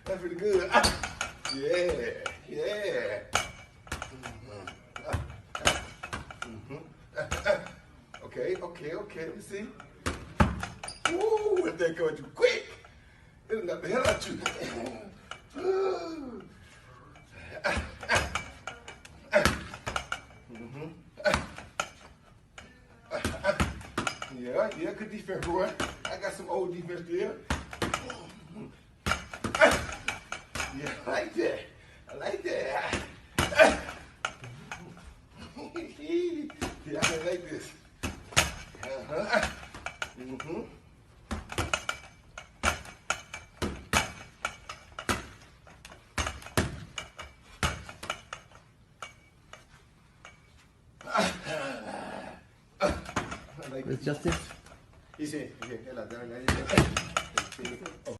That's pretty good. Yeah, yeah. Okay, okay, okay. Let's see. Ooh, if that comes you quick, it'll knock the hell out you. Yeah, yeah, good defense, Roy. I got some old defense there. Yeah, I like that. I like that. Yeah, I like this. Uh-huh. Mm-hmm. With justice. Dice,